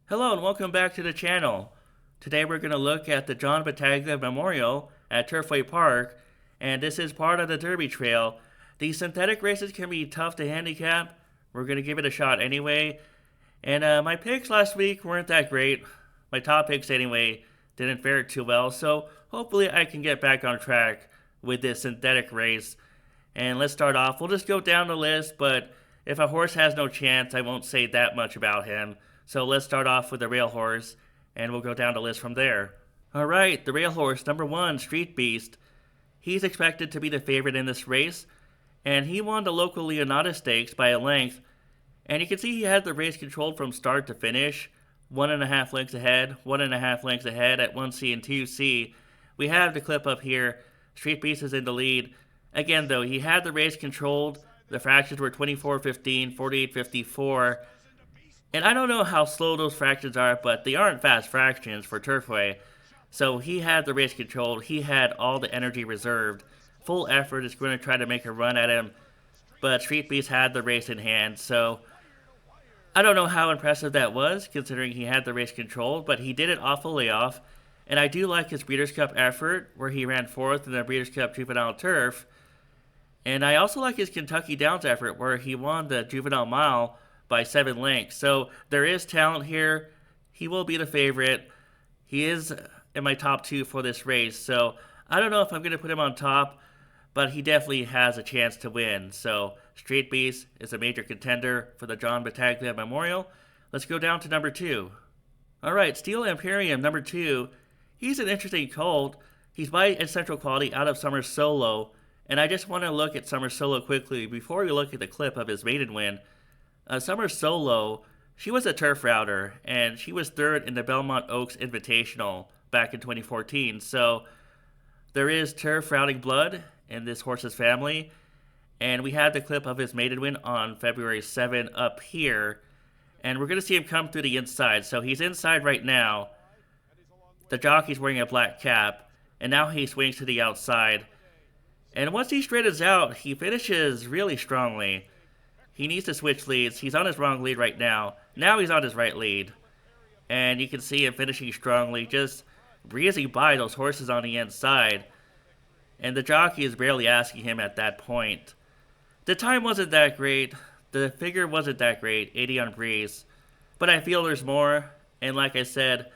Hello and welcome back to the channel. Today we're going to look at the John Battaglia Memorial at Turfway Park, and this is part of the Derby Trail. These synthetic races can be tough to handicap. We're going to give it a shot anyway. And my picks last week weren't that great. My top picks anyway didn't fare too well, so hopefully I can get back on track with this synthetic race. And let's start off. We'll just go down the list, but if a horse has no chance, I won't say that much about him. So let's start off with the rail horse, and we'll go down the list from there. Alright, the rail horse, number 1, Street Beast. He's expected to be the favorite in this race, and he won the local Leonardo Stakes by a length. And you can see he had the race controlled from start to finish. 1.5 lengths ahead, 1.5 lengths ahead at 1C and 2C. We have the clip up here. Street Beast is in the lead. Again, though, he had the race controlled. The fractions were 24:15, 48:54. And I don't know how slow those fractions are, but they aren't fast fractions for Turfway. So he had the race controlled. He had all the energy reserved. Full effort is going to try to make a run at him. But Street Beast had the race in hand. So I don't know how impressive that was, considering he had the race controlled. But he did it off a layoff. And I do like his Breeders' Cup effort, where he ran 4th in the Breeders' Cup Juvenile Turf. And I also like his Kentucky Downs effort, where he won the Juvenile Mile by 7 lengths. So there is talent here. He will be the favorite. He is in my top 2 for this race. So I don't know if I'm going to put him on top, but he definitely has a chance to win. So Street Beast is a major contender for the John Battaglia Memorial. Let's go down to number 2. Alright, Steel Imperium, number 2. He's an interesting colt. He's by Essential Quality out of Summer Solo. And I just want to look at Summer Solo quickly before we look at the clip of his maiden win. Summer Solo, she was a turf router, and she was 3rd in the Belmont Oaks Invitational back in 2014. So there is turf routing blood in this horse's family, and we had the clip of his maiden win on February 7 up here, and we're going to see him come through the inside. So he's inside right now. The jockey's wearing a black cap, and now he swings to the outside. And once he straightens out, he finishes really strongly. He needs to switch leads. He's on his wrong lead right now. Now he's on his right lead. And you can see him finishing strongly, just breezing by those horses on the inside. And the jockey is barely asking him at that point. The time wasn't that great. The figure wasn't that great, 80 on breeze. But I feel there's more. And like I said,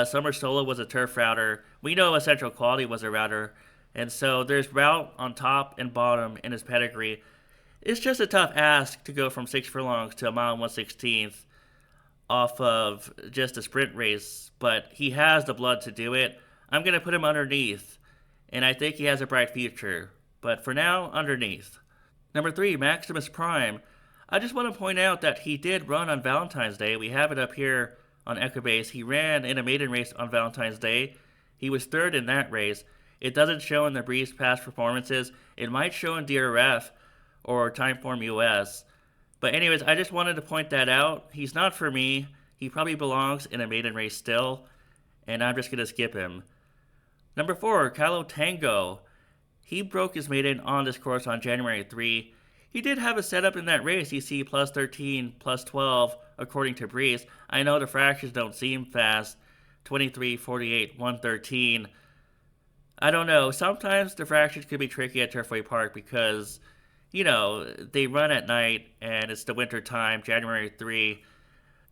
Summer Solo was a turf router. We know Essential Quality was a router. And so there's route on top and bottom in his pedigree. It's just a tough ask to go from 6 furlongs to a mile and 1/16 off of just a sprint race, but he has the blood to do it. I'm going to put him underneath, and I think he has a bright future. But for now, underneath. Number 3, Maximus Prime. I just want to point out that he did run on Valentine's Day. We have it up here on Equibase. He ran in a maiden race on Valentine's Day. He was 3rd in that race. It doesn't show in the Breeze past performances. It might show in DRF or Timeform US. But anyways, I just wanted to point that out. He's not for me. He probably belongs in a maiden race still, and I'm just going to skip him. Number 4, Kylo Tango. He broke his maiden on this course on January 3. He did have a setup in that race. You see plus 13, plus 12, according to Breeze. I know the fractions don't seem fast. 23, 48, 113. I don't know. Sometimes the fractions could be tricky at Turfway Park because, you know, they run at night and it's the winter time, January 3.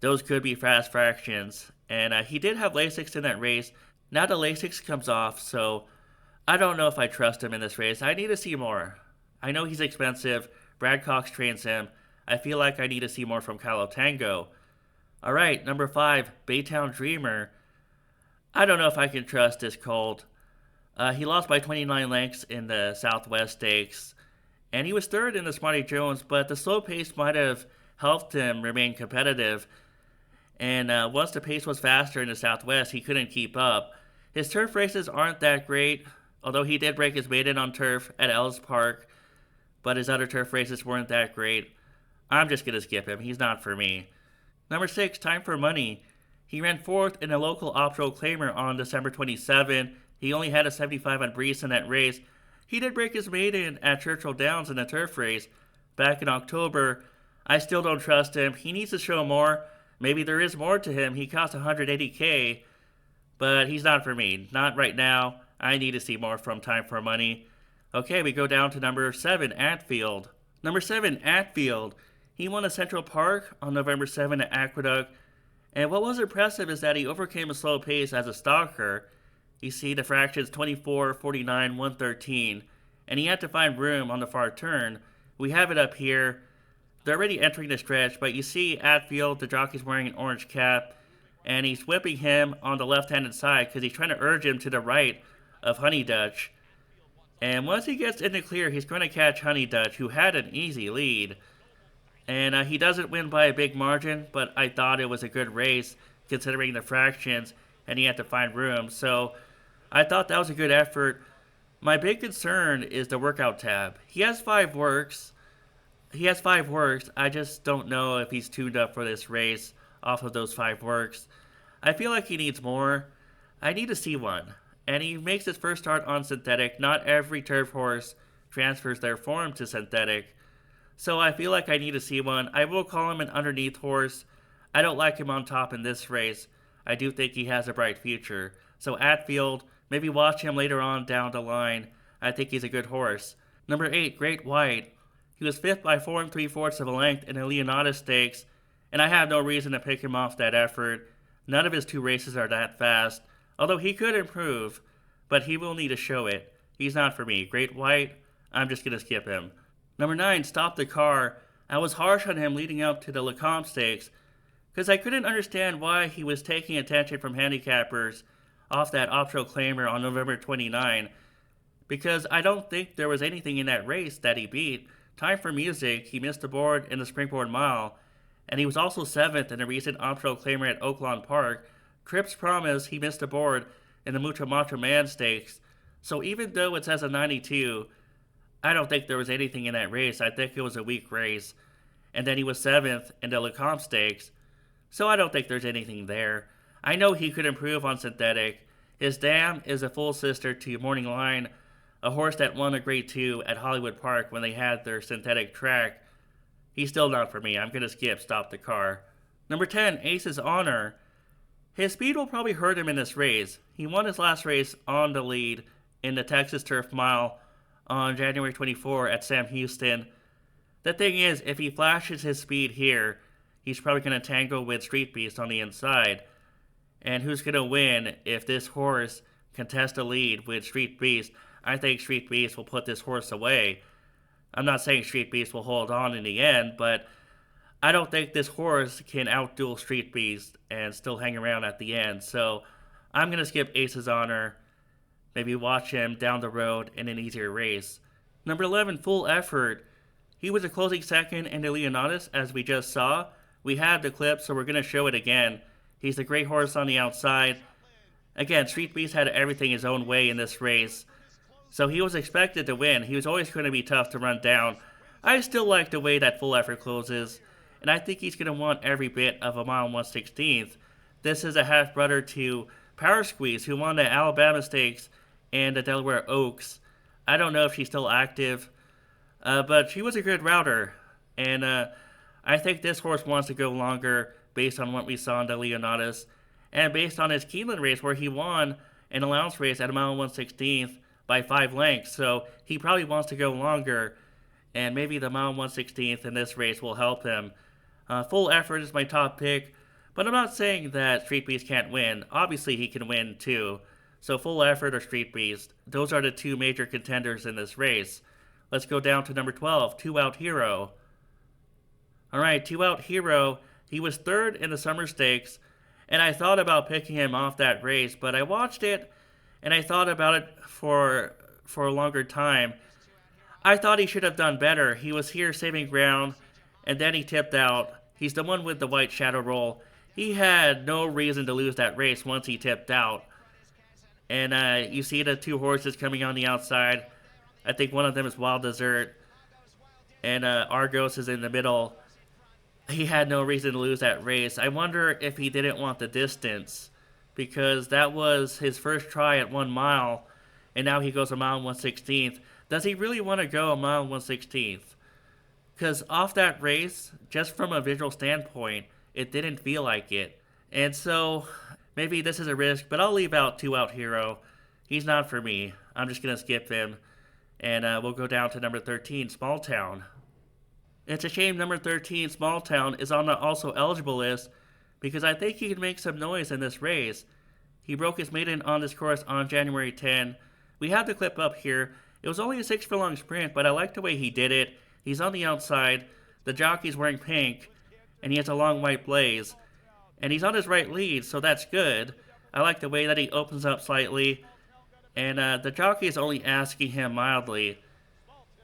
Those could be fast fractions. And he did have Lasix in that race. Now the Lasix comes off, so I don't know if I trust him in this race. I need to see more. I know he's expensive. Brad Cox trains him. I feel like I need to see more from Kylo Tango. Alright, number 5, Baytown Dreamer. I don't know if I can trust this colt. He lost by 29 lengths in the Southwest Stakes, and he was 3rd in the Smarty Jones, but the slow pace might have helped him remain competitive. And once the pace was faster in the Southwest, he couldn't keep up. His turf races aren't that great, although he did break his maiden on turf at Ellis Park, but his other turf races weren't that great. I'm just going to skip him. He's not for me. Number 6, Time for Money. He ran 4th in a local Optro Claimer on December 27. He only had a 75 on Breeze in that race. He did break his maiden at Churchill Downs in a turf race back in October. I still don't trust him. He needs to show more. Maybe there is more to him. He costs 180K, but he's not for me. Not right now. I need to see more from Time for Money. Okay, we go down to number 7, Atfield. Number 7, Atfield. He won a Central Park on November 7 at Aqueduct. And what was impressive is that he overcame a slow pace as a stalker. You see the fractions 24, 49, 113. And he had to find room on the far turn. We have it up here. They're already entering the stretch, but you see Atfield, the jockey's wearing an orange cap, and he's whipping him on the left-handed side because he's trying to urge him to the right of Honey Dutch. And once he gets in the clear, he's going to catch Honey Dutch, who had an easy lead. And he doesn't win by a big margin, but I thought it was a good race considering the fractions, and he had to find room. So I thought that was a good effort. My big concern is the workout tab. He has 5 works. I just don't know if he's tuned up for this race off of those 5 works. I feel like he needs more. I need to see one. And he makes his first start on synthetic. Not every turf horse transfers their form to synthetic. So I feel like I need to see one. I will call him an underneath horse. I don't like him on top in this race. I do think he has a bright future. So Atfield, maybe watch him later on down the line. I think he's a good horse. Number 8, Great White. He was 5th by 4 3/4 of a length in the Leonardo Stakes, and I have no reason to pick him off that effort. None of his 2 races are that fast, although he could improve, but he will need to show it. He's not for me. Great White, I'm just going to skip him. Number 9, Stop the Car. I was harsh on him leading up to the Lecomte Stakes, because I couldn't understand why he was taking attention from handicappers off that optional claimer on November 29, because I don't think there was anything in that race that he beat. Time for Music, he missed the board in the Springboard Mile, and he was also 7th in a recent optional claimer at Oaklawn Park. Trips Promise, he missed the board in the Mucho Macho Man Stakes. So even though it says a 92, I don't think there was anything in that race. I think it was a weak race. And then he was 7th in the Lecomte Stakes, so I don't think there's anything there. I know he could improve on synthetic. His dam is a full sister to Morning Line, a horse that won a Grade 2 at Hollywood Park when they had their synthetic track. He's still not for me. I'm going to skip Stop the Car. Number 10, Ace's Honor. His speed will probably hurt him in this race. He won his last race on the lead in the Texas Turf Mile on January 24 at Sam Houston. The thing is, if he flashes his speed here, he's probably going to tangle with Street Beast on the inside. And who's going to win if this horse contests a lead with Street Beast? I think Street Beast will put this horse away. I'm not saying Street Beast will hold on in the end, but I don't think this horse can outduel Street Beast and still hang around at the end. So I'm going to skip Ace's Honor. Maybe watch him down the road in an easier race. Number 11, Full Effort. He was a closing second in the Leonidas, as we just saw. We have the clip, so we're going to show it again. He's a great horse on the outside. Again, Street Beast had everything his own way in this race, so he was expected to win. He was always going to be tough to run down. I still like the way that Full Effort closes, and I think he's going to want every bit of a mile and 1/16. This is a half-brother to Power Squeeze, who won the Alabama Stakes and the Delaware Oaks. I don't know if she's still active, but she was a good router, and I think this horse wants to go longer based on what we saw in the Leonidas, and based on his Keeneland race where he won an allowance race at a mile and 1/16 by 5 lengths, so he probably wants to go longer, and maybe the mile and 1/16 in this race will help him. Full Effort is my top pick, but I'm not saying that Street Beast can't win. Obviously he can win too, so Full Effort or Street Beast, those are the 2 major contenders in this race. Let's go down to number 12, 2 Out Hero. Alright, 2 Out Hero, he was 3rd in the Summer Stakes, and I thought about picking him off that race, but I watched it, and I thought about it for a longer time. I thought he should have done better. He was here saving ground, and then he tipped out. He's the one with the white shadow roll. He had no reason to lose that race once he tipped out. And you see the 2 horses coming on the outside. I think one of them is Wild Desert, and Argos is in the middle. He had no reason to lose that race. I wonder if he didn't want the distance, because that was his first try at 1 mile, and now he goes a mile and 1/16. Does he really want to go a mile and 1/16? Because off that race, just from a visual standpoint, it didn't feel like it. And so maybe this is a risk, but I'll leave out 2 Out Hero. He's not for me. I'm just going to skip him. And we'll go down to number 13, Small Town. It's a shame number 13, Small Town, is on the also eligible list because I think he can make some noise in this race. He broke his maiden on this course on January 10. We have the clip up here. It was only a 6 furlong sprint, but I like the way he did it. He's on the outside. The jockey's wearing pink, and he has a long white blaze. And he's on his right lead, so that's good. I like the way that he opens up slightly. And the jockey is only asking him mildly.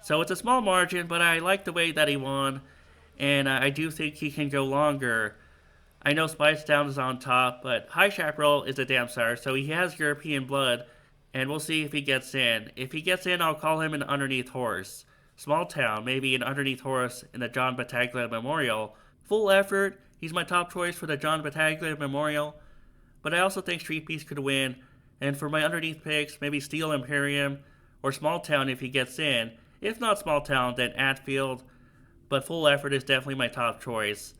So it's a small margin, but I like the way that he won. And I do think he can go longer. I know Spice Down is on top, but High Chaparral is a damn sire, so he has European blood. And we'll see if he gets in. If he gets in, I'll call him an underneath horse. Small Town, maybe an underneath horse in the John Battaglia Memorial. Full Effort, he's my top choice for the John Battaglia Memorial. But I also think Street Beast could win. And for my underneath picks, maybe Steel Imperium or Small Town if he gets in. If not Small Town, then Atfield. But Full Effort is definitely my top choice.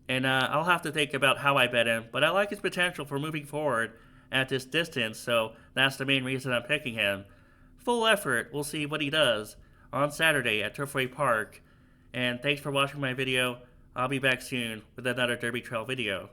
And I'll have to think about how I bet him. But I like his potential for moving forward at this distance, so that's the main reason I'm picking him. Full Effort, we'll see what he does on Saturday at Turfway Park. And thanks for watching my video. I'll be back soon with another Derby Trail video.